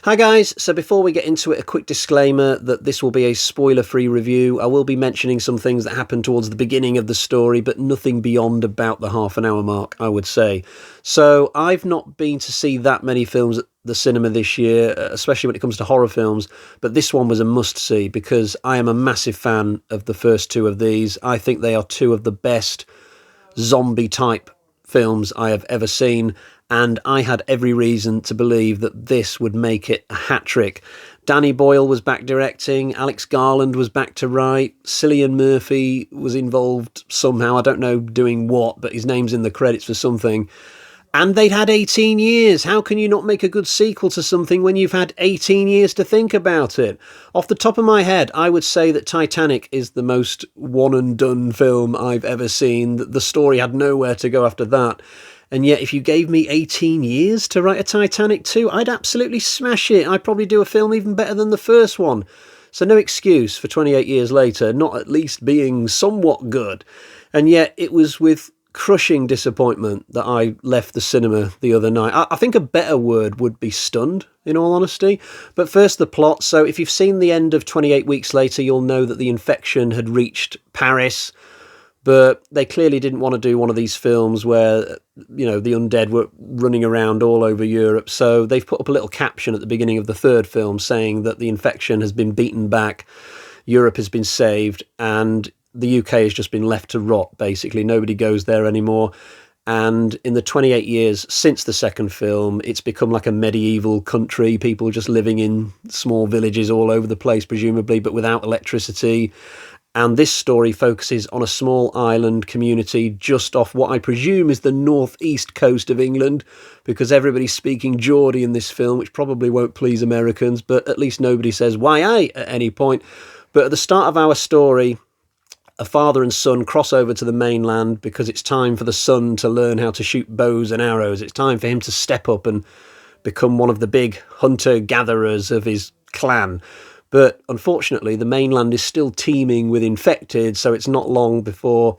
Hi guys, so before we get into it, a quick disclaimer that this will be a spoiler-free review. I will be mentioning some things that happen towards the beginning of the story, but nothing beyond about the half an hour mark, I would say. So I've not been to see that many films at the cinema this year, especially when it comes to horror films, but this one was a must-see because I am a massive fan of the first two of these. I think they are two of the best zombie-type films I have ever seen, and I had every reason to believe that this would make it a hat-trick. Danny Boyle was back directing, Alex Garland was back to write, Cillian Murphy was involved somehow, I don't know doing what, but his name's in the credits for something. And they'd had 18 years. How can you not make a good sequel to something when you've had 18 years to think about it? Off the top of my head, I would say that Titanic is the most one-and-done film I've ever seen. The story had nowhere to go after that. And yet, if you gave me 18 years to write a Titanic 2, I'd absolutely smash it. I'd probably do a film even better than the first one. So no excuse for 28 years later not at least being somewhat good. And yet, it was with crushing disappointment that I left the cinema the other night. I think a better word would be stunned, in all honesty. But first, the plot. So if you've seen the end of 28 Weeks Later, you'll know that the infection had reached Paris. But they clearly didn't want to do one of these films where, you know, the undead were running around all over Europe. So they've put up a little caption at the beginning of the third film saying that the infection has been beaten back, Europe has been saved, and the UK has just been left to rot, basically. Nobody goes there anymore. And in the 28 years since the second film, it's become like a medieval country, people just living in small villages all over the place, presumably, but without electricity. And this story focuses on a small island community just off what I presume is the northeast coast of England, because everybody's speaking Jodie in this film, which probably won't please Americans, but at least nobody says "why I" at any point. But at the start of our story, a father and son cross over to the mainland because it's time for the son to learn how to shoot bows and arrows. It's time for him to step up and become one of the big hunter-gatherers of his clan. But unfortunately, the mainland is still teeming with infected, so it's not long before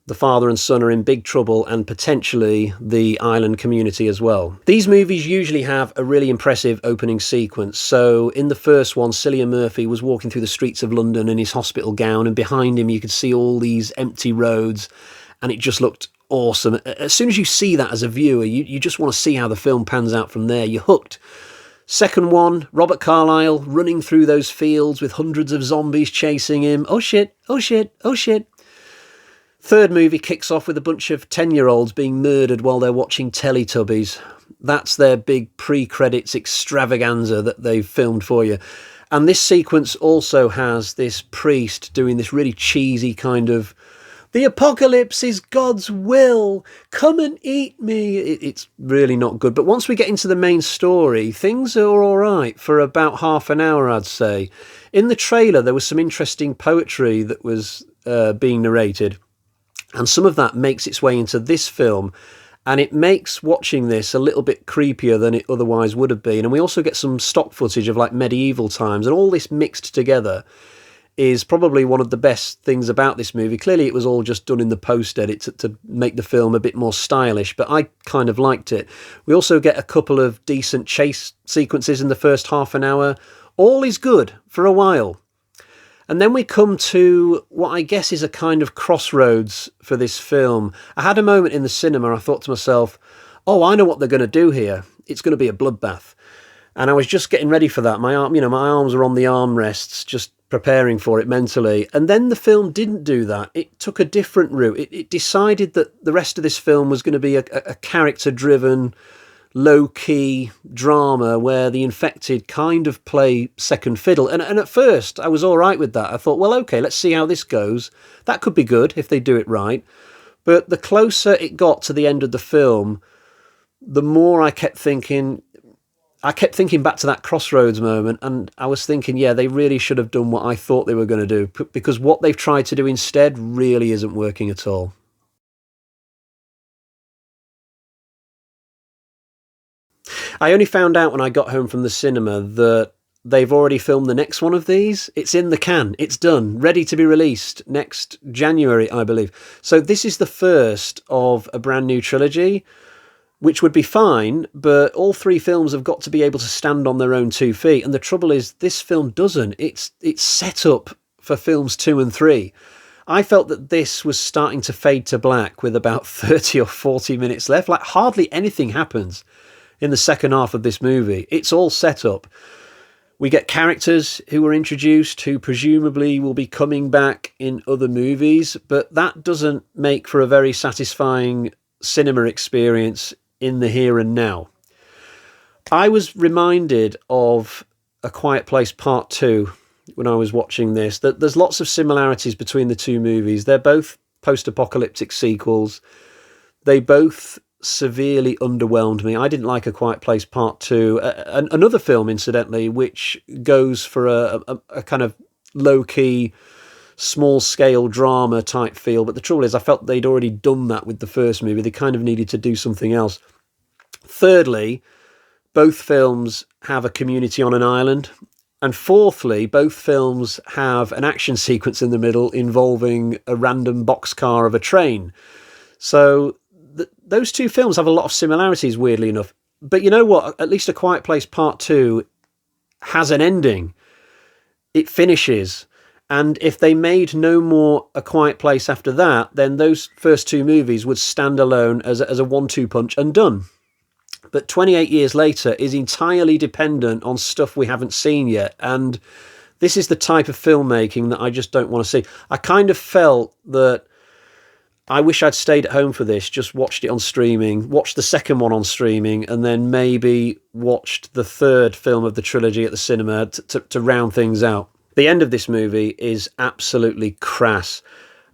the father and son are in big trouble, and potentially the island community as well. These movies usually have a really impressive opening sequence. So in the first one, Cillian Murphy was walking through the streets of London in his hospital gown, and behind him you could see all these empty roads, and it just looked awesome. As soon as you see that as a viewer, you just want to see how the film pans out from there. You're hooked. Second one, Robert Carlyle running through those fields with hundreds of zombies chasing him. Oh shit, oh shit, oh shit. Third movie kicks off with a bunch of 10-year-olds being murdered while they're watching Teletubbies. That's their big pre-credits extravaganza that they've filmed for you. And this sequence also has this priest doing this really cheesy kind of, "The apocalypse is God's will. Come and eat me." It's really not good. But once we get into the main story, things are all right for about half an hour, I'd say. In the trailer, there was some interesting poetry that was being narrated. And some of that makes its way into this film. And it makes watching this a little bit creepier than it otherwise would have been. And we also get some stock footage of like medieval times. And all this mixed together is probably one of the best things about this movie. Clearly, it was all just done in the post-edit to make the film a bit more stylish, but I kind of liked it. We also get a couple of decent chase sequences in the first half an hour. All is good for a while. And then we come to what I guess is a kind of crossroads for this film. I had a moment in the cinema, I thought to myself, oh, I know what they're going to do here. It's going to be a bloodbath. And I was just getting ready for that. My arms were on the armrests, just preparing for it mentally. And then the film didn't do that. It took a different route. It decided that the rest of this film was going to be a character-driven, low-key drama where the infected kind of play second fiddle. And at first, I was all right with that. I thought, well, okay, let's see how this goes. That could be good if they do it right. But the closer it got to the end of the film, the more I kept thinking back to that crossroads moment, and I was thinking, yeah, they really should have done what I thought they were going to do, because what they've tried to do instead really isn't working at all. I only found out when I got home from the cinema that they've already filmed the next one of these. It's in the can. It's done. Ready to be released next January, I believe. So this is the first of a brand new trilogy, which would be fine, but all three films have got to be able to stand on their own 2 feet. And the trouble is, this film doesn't. It's set up for films 2 and 3. I felt that this was starting to fade to black with about 30 or 40 minutes left. Like, hardly anything happens in the second half of this movie. It's all set up. We get characters who were introduced who presumably will be coming back in other movies, but that doesn't make for a very satisfying cinema experience in the here and now. I was reminded of A Quiet Place Part 2 when I was watching this, that there's lots of similarities between the two movies. They're both post-apocalyptic sequels. They both severely underwhelmed me. I didn't like A Quiet Place Part 2. Another film, incidentally, which goes for a kind of low-key, small-scale drama type feel. But the trouble is, I felt they'd already done that with the first movie. They kind of needed to do something else. Thirdly, both films have a community on an island. And fourthly, both films have an action sequence in the middle involving a random boxcar of a train. So those two films have a lot of similarities, weirdly enough. But you know what? At least A Quiet Place Part 2 has an ending. It finishes. And if they made no more A Quiet Place after that, then those first two movies would stand alone as a 1-2 punch and done. But 28 years later is entirely dependent on stuff we haven't seen yet. And this is the type of filmmaking that I just don't want to see. I kind of felt that I wish I'd stayed at home for this, just watched it on streaming, watched the second one on streaming, and then maybe watched the third film of the trilogy at the cinema to round things out. The end of this movie is absolutely crass.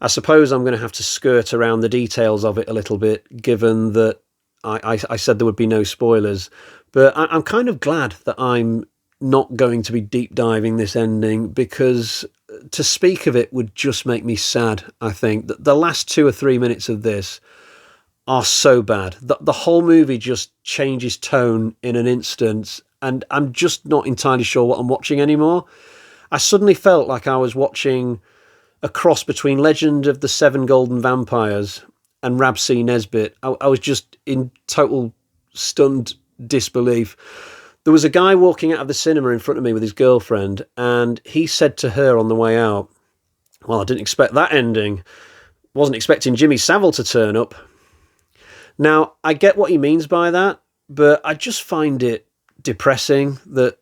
I suppose I'm going to have to skirt around the details of it a little bit, given that I said there would be no spoilers. But I'm kind of glad that I'm not going to be deep diving this ending, because to speak of it would just make me sad. I think that the last 2 or 3 minutes of this are so bad. The whole movie just changes tone in an instant, and I'm just not entirely sure what I'm watching anymore. I suddenly felt like I was watching a cross between Legend of the Seven Golden Vampires and Rab C. Nesbitt. I was just in total stunned disbelief. There was a guy walking out of the cinema in front of me with his girlfriend, and he said to her on the way out, "Well, I didn't expect that ending. Wasn't expecting Jimmy Savile to turn up." Now, I get what he means by that, but I just find it depressing that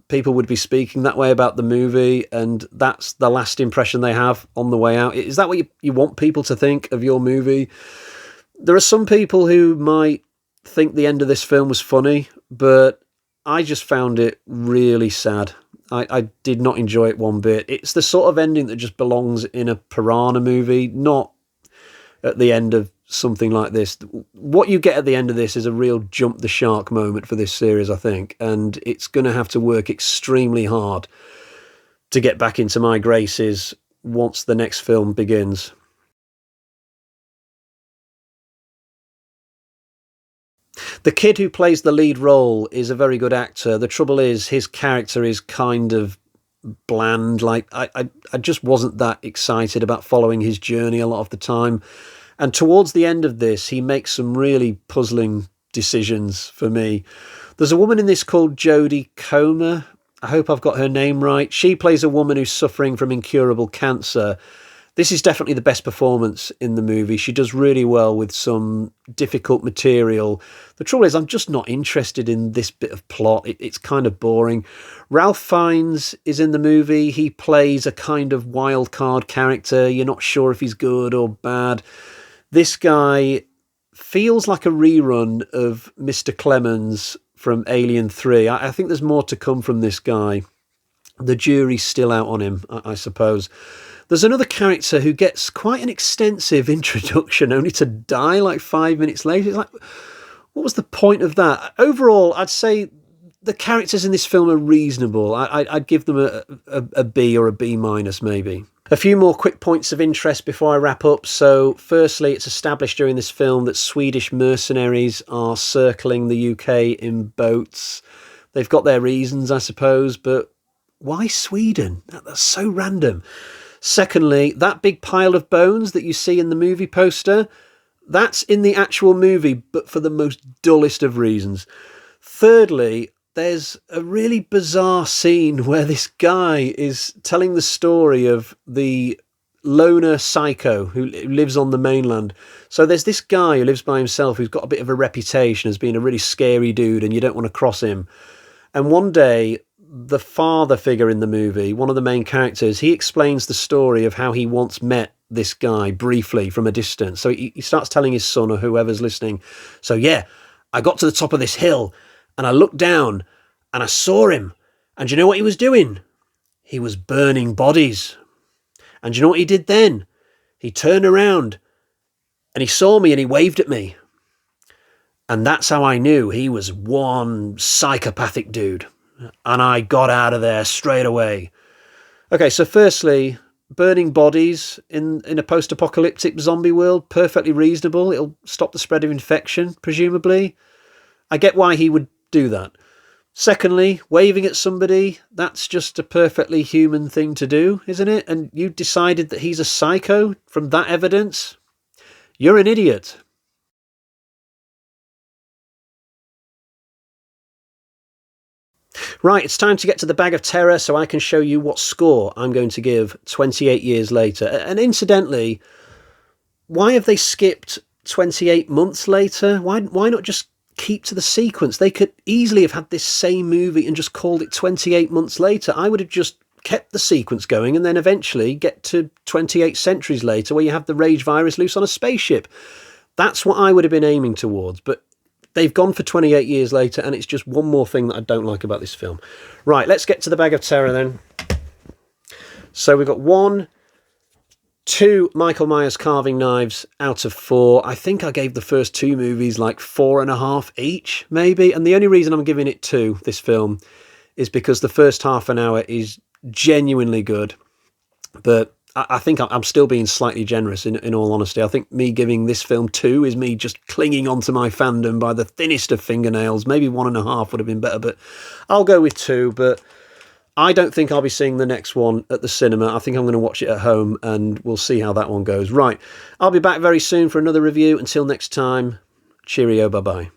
people would be speaking that way about the movie, and that's the last impression they have on the way out. Is that what you want people to think of your movie? There are some people who might think the end of this film was funny, but I just found it really sad. I did not enjoy it one bit. It's the sort of ending that just belongs in a Piranha movie, not at the end of something like this. What you get at the end of this is a real jump the shark moment for this series, I think, and it's going to have to work extremely hard to get back into my graces once the next film begins. The kid who plays the lead role is a very good actor. The trouble is, his character is kind of bland. Like, I just wasn't that excited about following his journey a lot of the time. And towards the end of this, he makes some really puzzling decisions for me. There's a woman in this called Jodie Comer. I hope I've got her name right. She plays a woman who's suffering from incurable cancer. This is definitely the best performance in the movie. She does really well with some difficult material. The trouble is, I'm just not interested in this bit of plot. It's kind of boring. Ralph Fiennes is in the movie. He plays a kind of wild card character. You're not sure if he's good or bad. This guy feels like a rerun of Mr. Clemens from Alien 3. I think there's more to come from this guy. The jury's still out on him, I suppose. There's another character who gets quite an extensive introduction, only to die like 5 minutes later. It's like, what was the point of that? Overall, I'd say the characters in this film are reasonable. I'd give them a B or a B minus, maybe. A few more quick points of interest before I wrap up. So, firstly, it's established during this film that Swedish mercenaries are circling the UK in boats. They've got their reasons, I suppose, but Why Sweden? That's so random. Secondly, that big pile of bones that you see in the movie poster, that's in the actual movie, but for the most dullest of reasons. Thirdly, there's a really bizarre scene where this guy is telling the story of the loner psycho who lives on the mainland. So there's this guy who lives by himself who's got a bit of a reputation as being a really scary dude and you don't want to cross him. And one day, the father figure in the movie, one of the main characters, he explains the story of how he once met this guy briefly from a distance. So he starts telling his son or whoever's listening. So yeah, I got to the top of this hill and I looked down and I saw him. And do you know what he was doing? He was burning bodies. And do you know what he did then? He turned around and he saw me and he waved at me. And that's how I knew he was one psychopathic dude. And I got out of there straight away. Okay, so firstly, burning bodies in a post-apocalyptic zombie world, perfectly reasonable. It'll stop the spread of infection, presumably. I get why he would do that. Secondly, waving at somebody, that's just a perfectly human thing to do, isn't it? And you decided that he's a psycho from that evidence? You're an idiot. Right, it's time to get to the bag of terror so I can show you what score I'm going to give 28 years later. And incidentally, why have they skipped 28 months later? Why not just keep to the sequence? They could easily have had this same movie and just called it 28 months later. I would have just kept the sequence going and then eventually get to 28 centuries later where you have the rage virus loose on a spaceship. That's what I would have been aiming towards, but they've gone for 28 years later, and it's just one more thing that I don't like about this film. Right, let's get to the bag of terror then. So we've got 1, 2 Michael Myers carving knives out of 4. I think I gave the first 2 movies like 4.5 each, maybe. And the only reason I'm giving it 2, this film, is because the first half an hour is genuinely good. But I think I'm still being slightly generous, in all honesty. I think me giving this film 2 is me just clinging onto my fandom by the thinnest of fingernails. Maybe 1.5 would have been better, but I'll go with 2. But I don't think I'll be seeing the next one at the cinema. I think I'm going to watch it at home, and we'll see how that one goes. Right, I'll be back very soon for another review. Until next time, cheerio, bye-bye.